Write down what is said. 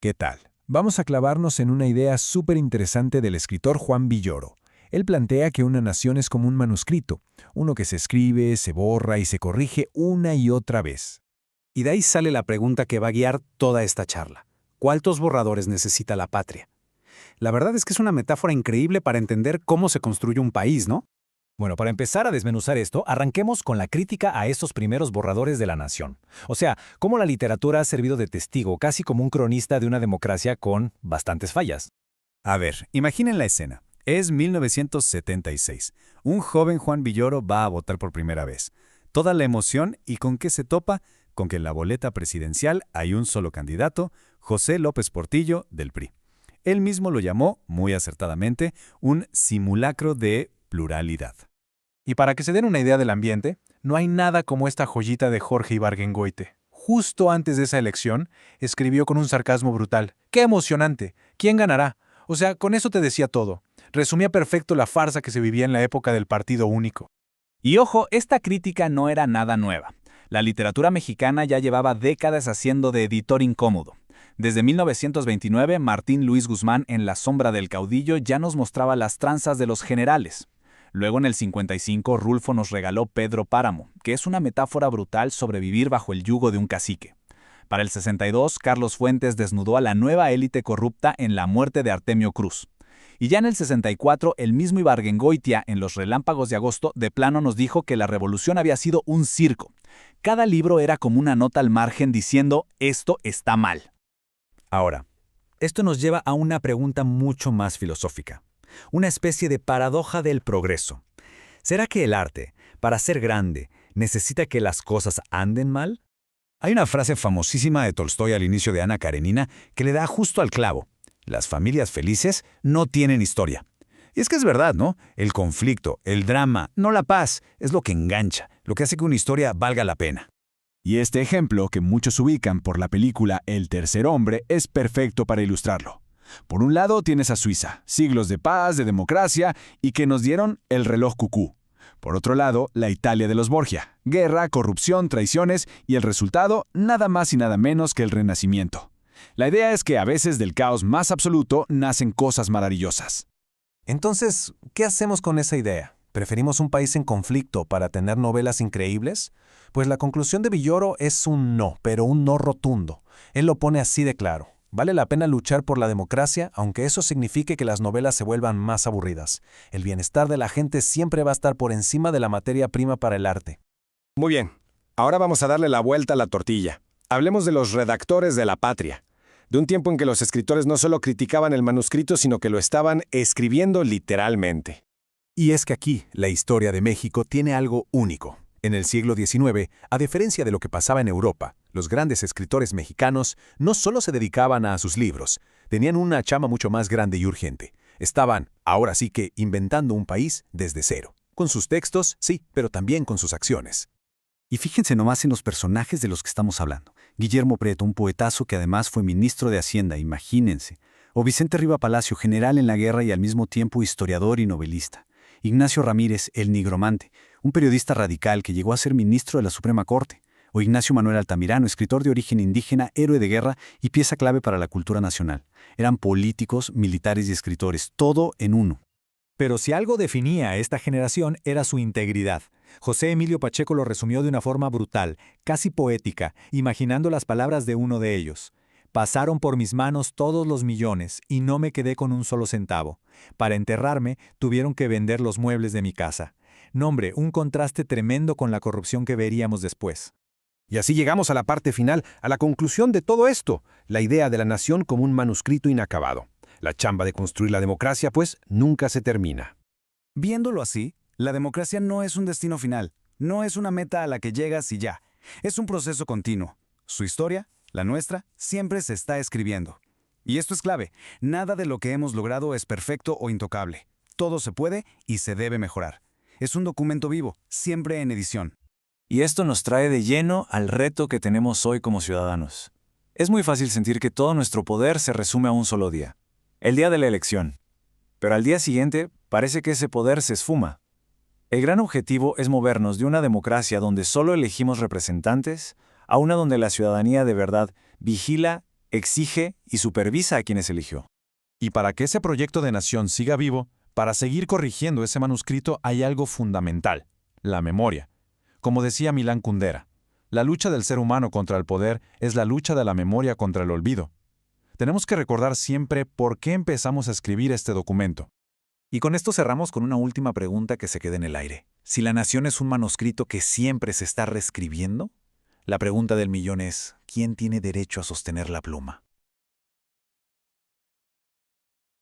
¿Qué tal? Vamos a clavarnos en una idea súper interesante del escritor Juan Villoro. Él plantea que una nación es como un manuscrito, uno que se escribe, se borra y se corrige una y otra vez. Y de ahí sale la pregunta que va a guiar toda esta charla. ¿Cuántos borradores necesita la patria? La verdad es que es una metáfora increíble para entender cómo se construye un país, ¿no? Bueno, para empezar a desmenuzar esto, arranquemos con la crítica a estos primeros borradores de la nación. O sea, cómo la literatura ha servido de testigo, casi como un cronista de una democracia con bastantes fallas. A ver, imaginen la escena. Es 1976. Un joven Juan Villoro va a votar por primera vez. Toda la emoción y ¿con qué se topa? Con que en la boleta presidencial hay un solo candidato, José López Portillo, del PRI. Él mismo lo llamó, muy acertadamente, un simulacro de pluralidad. Y para que se den una idea del ambiente, no hay nada como esta joyita de Jorge Ibargüengoitia. Justo antes de esa elección, escribió con un sarcasmo brutal: ¡qué emocionante! ¿Quién ganará? O sea, con eso te decía todo. Resumía perfecto la farsa que se vivía en la época del partido único. Y ojo, esta crítica no era nada nueva. La literatura mexicana ya llevaba décadas haciendo de editor incómodo. Desde 1929, Martín Luis Guzmán en La sombra del caudillo ya nos mostraba las tranzas de los generales. Luego en el 55, Rulfo nos regaló Pedro Páramo, que es una metáfora brutal sobre vivir bajo el yugo de un cacique. Para el 62, Carlos Fuentes desnudó a la nueva élite corrupta en La muerte de Artemio Cruz. Y ya en el 64, el mismo Ibargüengoitia, en Los relámpagos de agosto, de plano nos dijo que la revolución había sido un circo. Cada libro era como una nota al margen diciendo, esto está mal. Ahora, esto nos lleva a una pregunta mucho más filosófica. Una especie de paradoja del progreso. ¿Será que el arte, para ser grande, necesita que las cosas anden mal? Hay una frase famosísima de Tolstoy al inicio de Ana Karenina que le da justo al clavo. Las familias felices no tienen historia. Y es que es verdad, ¿no? El conflicto, el drama, no la paz, es lo que engancha, lo que hace que una historia valga la pena. Y este ejemplo, que muchos ubican por la película El tercer hombre, es perfecto para ilustrarlo. Por un lado tienes a Suiza, siglos de paz, de democracia, y que nos dieron el reloj cucú. Por otro lado, la Italia de los Borgia, guerra, corrupción, traiciones, y el resultado, nada más y nada menos que el Renacimiento. La idea es que a veces del caos más absoluto nacen cosas maravillosas. Entonces, ¿qué hacemos con esa idea? ¿Preferimos un país en conflicto para tener novelas increíbles? Pues la conclusión de Villoro es un no, pero un no rotundo. Él lo pone así de claro. Vale la pena luchar por la democracia, aunque eso signifique que las novelas se vuelvan más aburridas. El bienestar de la gente siempre va a estar por encima de la materia prima para el arte. Muy bien, ahora vamos a darle la vuelta a la tortilla. Hablemos de los redactores de la patria. De un tiempo en que los escritores no solo criticaban el manuscrito, sino que lo estaban escribiendo literalmente. Y es que aquí, la historia de México tiene algo único. En el siglo XIX, a diferencia de lo que pasaba en Europa, los grandes escritores mexicanos no solo se dedicaban a sus libros, tenían una chamba mucho más grande y urgente. Estaban, ahora sí que, inventando un país desde cero. Con sus textos, sí, pero también con sus acciones. Y fíjense nomás en los personajes de los que estamos hablando. Guillermo Prieto, un poetazo que además fue ministro de Hacienda, imagínense. O Vicente Riva Palacio, general en la guerra y al mismo tiempo historiador y novelista. Ignacio Ramírez, el nigromante, un periodista radical que llegó a ser ministro de la Suprema Corte. O Ignacio Manuel Altamirano, escritor de origen indígena, héroe de guerra y pieza clave para la cultura nacional. Eran políticos, militares y escritores, todo en uno. Pero si algo definía a esta generación era su integridad. José Emilio Pacheco lo resumió de una forma brutal, casi poética, imaginando las palabras de uno de ellos. Pasaron por mis manos todos los millones y no me quedé con un solo centavo. Para enterrarme tuvieron que vender los muebles de mi casa. Nombre, un contraste tremendo con la corrupción que veríamos después. Y así llegamos a la parte final, a la conclusión de todo esto, la idea de la nación como un manuscrito inacabado. La chamba de construir la democracia, pues, nunca se termina. Viéndolo así, la democracia no es un destino final, no es una meta a la que llegas y ya. Es un proceso continuo. Su historia, la nuestra, siempre se está escribiendo. Y esto es clave, nada de lo que hemos logrado es perfecto o intocable. Todo se puede y se debe mejorar. Es un documento vivo, siempre en edición. Y esto nos trae de lleno al reto que tenemos hoy como ciudadanos. Es muy fácil sentir que todo nuestro poder se resume a un solo día, el día de la elección. Pero al día siguiente parece que ese poder se esfuma. El gran objetivo es movernos de una democracia donde solo elegimos representantes a una donde la ciudadanía de verdad vigila exige y supervisa a quienes eligió. Y para que ese proyecto de nación siga vivo, para seguir corrigiendo ese manuscrito hay algo fundamental, la memoria. Como decía Milán Kundera, la lucha del ser humano contra el poder es la lucha de la memoria contra el olvido. Tenemos que recordar siempre por qué empezamos a escribir este documento. Y con esto cerramos con una última pregunta que se queda en el aire. Si la nación es un manuscrito que siempre se está reescribiendo, la pregunta del millón es, ¿quién tiene derecho a sostener la pluma?